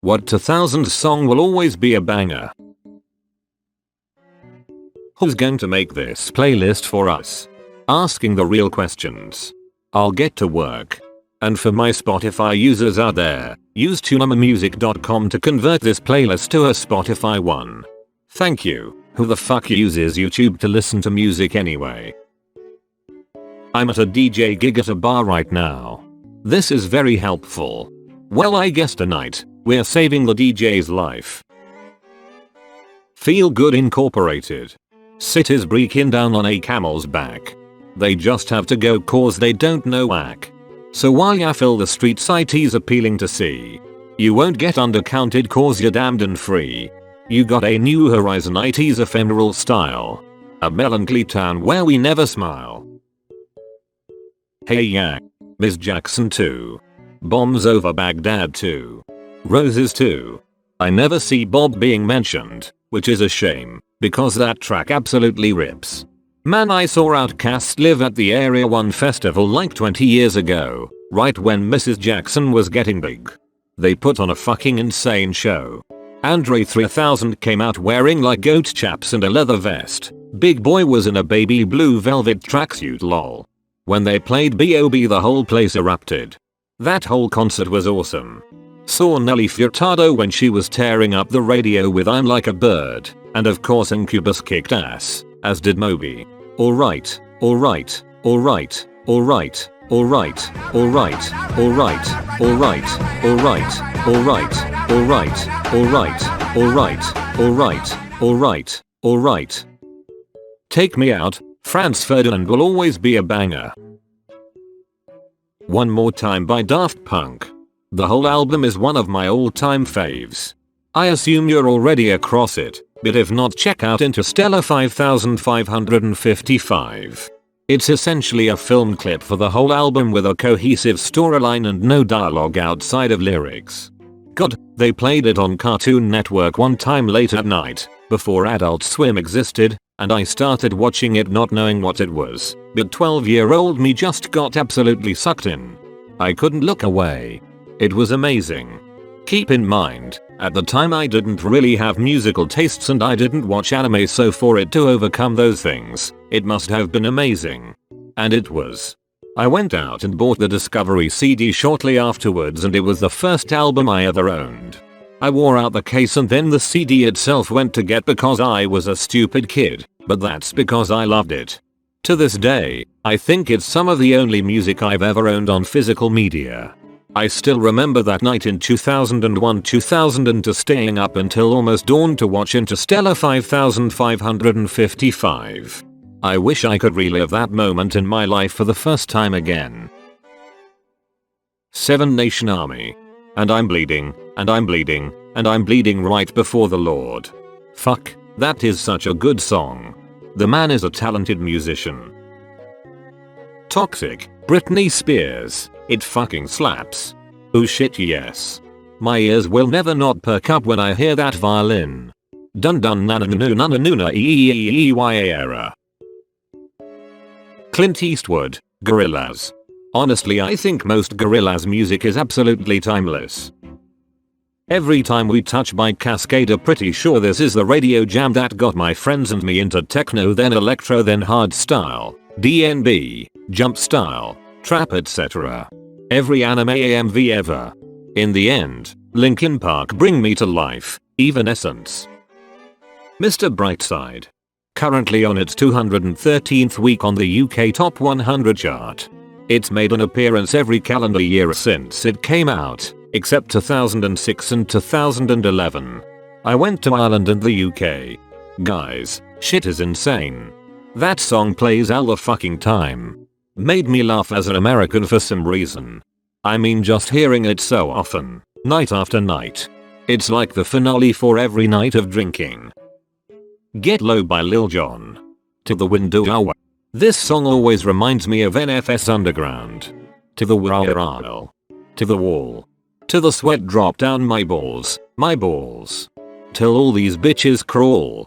What 2000 song will always be a banger? Who's going to make this playlist for us? Asking the real questions. I'll get to work. And for my Spotify users out there, use tunamamusic.com to convert this playlist to a Spotify one. Thank you. Who the fuck uses YouTube to listen to music anyway? I'm at a DJ gig at a bar right now. This is very helpful. Well, I guess tonight, we're saving the DJ's life. Feel Good Incorporated. Cities breaking down on a camel's back. They just have to go cause they don't know whack. So while ya fill the streets IT's appealing to see, you won't get undercounted cause you're damned and free. You got a new horizon IT's ephemeral style. A melancholy town where we never smile. Hey ya. Miss Jackson 2. Bombs over Baghdad 2. Roses 2. I never see Bob being mentioned, which is a shame, because that track absolutely rips. Man, I saw Outkast live at the Area 1 festival like 20 years ago, right when Mrs. Jackson was getting big. They put on a fucking insane show. Andre 3000 came out wearing like goat chaps and a leather vest. Big Boy was in a baby blue velvet tracksuit lol. When they played B.O.B. the whole place erupted. That whole concert was awesome. Saw Nelly Furtado when she was tearing up the radio with I'm Like a Bird, and of course Incubus kicked ass, as did Moby. Alright, alright, alright, alright, alright, alright, alright, alright, alright, alright, alright, alright, alright, alright, alright, alright. Take Me Out, Franz Ferdinand will always be a banger. One More Time by Daft Punk. The whole album is one of my all-time faves. I assume you're already across it, but if not, check out Interstellar 5555. It's essentially a film clip for the whole album with a cohesive storyline and no dialogue outside of lyrics. God, they played it on Cartoon Network one time late at night, before Adult Swim existed, and I started watching it not knowing what it was, but 12-year-old me just got absolutely sucked in. I couldn't look away. It was amazing. Keep in mind, at the time I didn't really have musical tastes and I didn't watch anime, so for it to overcome those things, it must have been amazing. And it was. I went out and bought the Discovery CD shortly afterwards and it was the first album I ever owned. I wore out the case and then the CD itself went to get because I was a stupid kid, but that's because I loved it. To this day, I think it's some of the only music I've ever owned on physical media. I still remember that night in 2001-2002 staying up until almost dawn to watch Interstellar 5555. I wish I could relive that moment in my life for the first time again. Seven Nation Army. And I'm bleeding, and I'm bleeding, and I'm bleeding right before the Lord. Fuck, that is such a good song. The man is a talented musician. Toxic, Britney Spears. It fucking slaps. Oh shit, yes. My ears will never not perk up when I hear that violin. Dun dun na na na na na na era. Clint Eastwood, Gorillaz. Honestly, I think most Gorillaz music is absolutely timeless. Every time we touch by Cascade, pretty sure this is the radio jam that got my friends and me into techno, then electro, then hardstyle, DnB, jump style, trap, etc. Every anime AMV ever. In the end, Linkin Park bring me to life, Evanescence. Mr. Brightside. Currently on its 213th week on the UK Top 100 chart. It's made an appearance every calendar year since it came out, except 2006 and 2011. I went to Ireland and the UK. Guys, shit is insane. That song plays all the fucking time. Made me laugh as an American for some reason. I mean, just hearing it so often, night after night. It's like the finale for every night of drinking. Get Low by Lil Jon. To the Window. This song always reminds me of NFS Underground. To the Wall. To the Wall. To the sweat drop down my balls, till all these bitches crawl,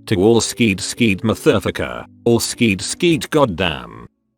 to all skeet skeet motherfucker, all skeet skeet goddamn.